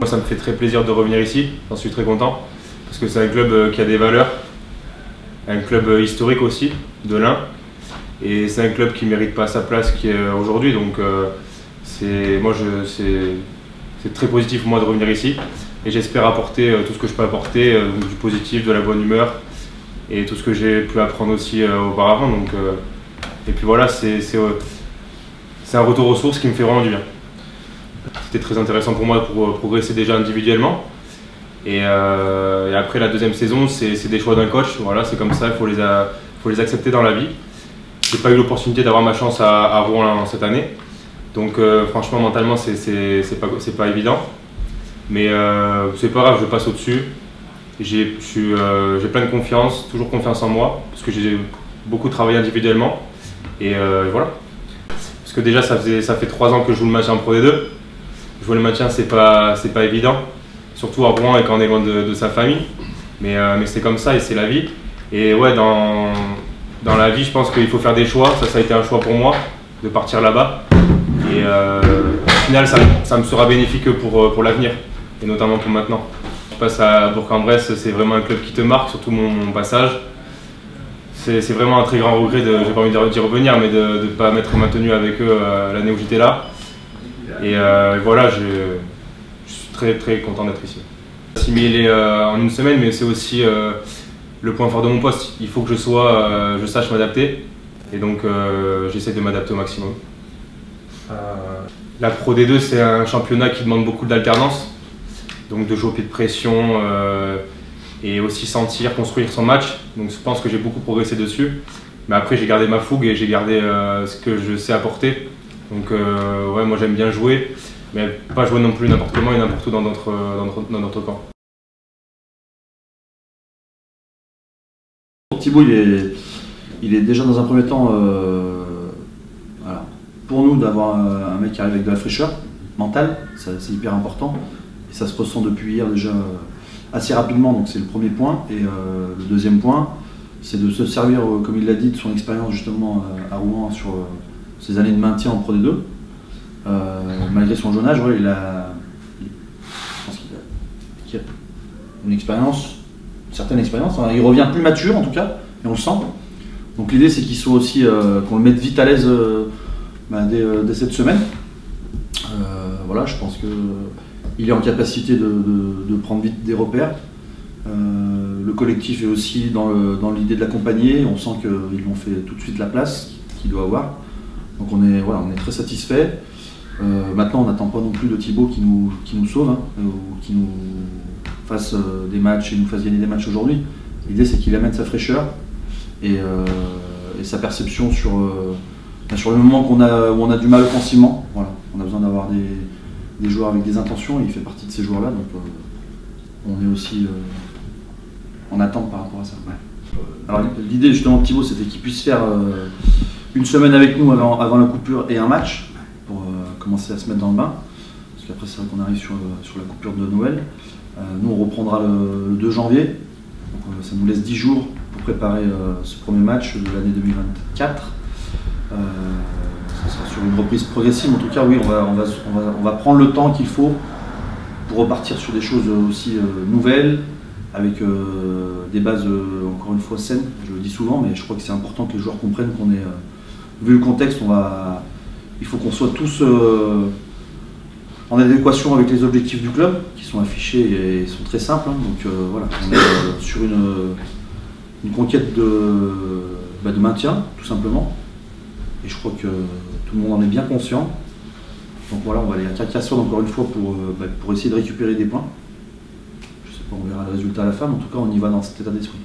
ça me fait très plaisir de revenir ici, j'en suis très content, parce que c'est un club qui a des valeurs, un club historique aussi, de l'Ain, et c'est un club qui ne mérite pas sa place qui est aujourd'hui, donc c'est très positif pour moi de revenir ici, et j'espère apporter tout ce que je peux apporter, du positif, de la bonne humeur, et tout ce que j'ai pu apprendre aussi auparavant. Donc, et puis voilà, c'est un retour aux sources qui me fait vraiment du bien. C'était très intéressant pour moi pour progresser déjà individuellement. Et après la deuxième saison, c'est des choix d'un coach. Voilà, c'est comme ça, il faut les accepter dans la vie. J'ai pas eu l'opportunité d'avoir ma chance à Rouen cette année. Donc franchement, mentalement, c'est pas évident. Mais c'est pas grave, je passe au-dessus. J'ai plein de confiance, toujours confiance en moi, parce que j'ai beaucoup travaillé individuellement. Et voilà. Parce que déjà, ça fait 3 ans que je joue le maintien en Pro D2. Jouer le maintien, c'est pas évident. Surtout à Rouen et quand on est loin de sa famille. Mais c'est comme ça et c'est la vie. Et ouais, dans la vie, je pense qu'il faut faire des choix. Ça a été un choix pour moi, de partir là-bas. Et au final, ça me sera bénéfique pour l'avenir, et notamment pour maintenant. Je passe à Bourg-en-Bresse, c'est vraiment un club qui te marque, surtout mon passage. C'est vraiment un très grand regret, j'ai pas envie d'y revenir, mais de ne pas m'être maintenu avec eux l'année où j'étais là. Et voilà, je suis très très content d'être ici. Assimilé en une semaine, mais c'est aussi le point fort de mon poste. Il faut que je sache m'adapter, et donc j'essaie de m'adapter au maximum. La Pro D2, c'est un championnat qui demande beaucoup d'alternance, donc de jouer au pied de pression et aussi sentir, construire son match. Donc je pense que j'ai beaucoup progressé dessus. Mais après, j'ai gardé ma fougue et j'ai gardé ce que je sais apporter. Donc ouais, moi j'aime bien jouer, mais pas jouer non plus n'importe comment et n'importe où dans notre camp. Thibaut, il est déjà dans un premier temps, voilà, pour nous d'avoir un mec qui arrive avec de la fraîcheur mentale, c'est hyper important. Et ça se ressent depuis hier déjà assez rapidement, donc c'est le premier point. Et le deuxième point, c'est de se servir, comme il l'a dit, de son expérience justement à Rouen sur ses années de maintien en Pro D2. Malgré son jeune âge, ouais, je pense qu'il a une expérience, une certaine expérience. Enfin, il revient plus mature en tout cas, et on le sent. Donc l'idée c'est qu'il soit aussi, qu'on le mette vite à l'aise dès cette semaine. Voilà, je pense qu'il est en capacité de prendre vite des repères. Le collectif est aussi dans l'idée de l'accompagner. On sent qu'ils lui ont fait tout de suite la place qu'il doit avoir. Donc on est très satisfait. Maintenant, on n'attend pas non plus de Thibaut qui nous sauve, hein, ou qui nous fasse des matchs et nous fasse gagner des matchs aujourd'hui. L'idée, c'est qu'il amène sa fraîcheur et sa perception sur le moment où on a du mal offensivement. Voilà. On a besoin d'avoir des joueurs avec des intentions, et il fait partie de ces joueurs-là. Donc on est aussi en attente par rapport à ça. Ouais. Alors l'idée justement de Thibaut, c'était qu'il puisse faire une semaine avec nous avant la coupure et un match pour commencer à se mettre dans le bain. Parce qu'après c'est vrai qu'on arrive sur la coupure de Noël. Nous on reprendra le 2 janvier. Donc, ça nous laisse 10 jours pour préparer ce premier match de l'année 2024. Ça sera sur une reprise progressive. En tout cas, oui, on va prendre le temps qu'il faut pour repartir sur des choses aussi nouvelles, avec des bases encore une fois saines. Je le dis souvent, mais je crois que c'est important que les joueurs comprennent qu'on est, vu le contexte, il faut qu'on soit tous en adéquation avec les objectifs du club, qui sont affichés et sont très simples. Hein. Donc voilà, on est sur une conquête de maintien, tout simplement. Et je crois que tout le monde en est bien conscient. Donc voilà, on va aller à Carcassonne encore une fois pour essayer de récupérer des points. Je sais pas, on verra le résultat à la fin, mais en tout cas on y va dans cet état d'esprit.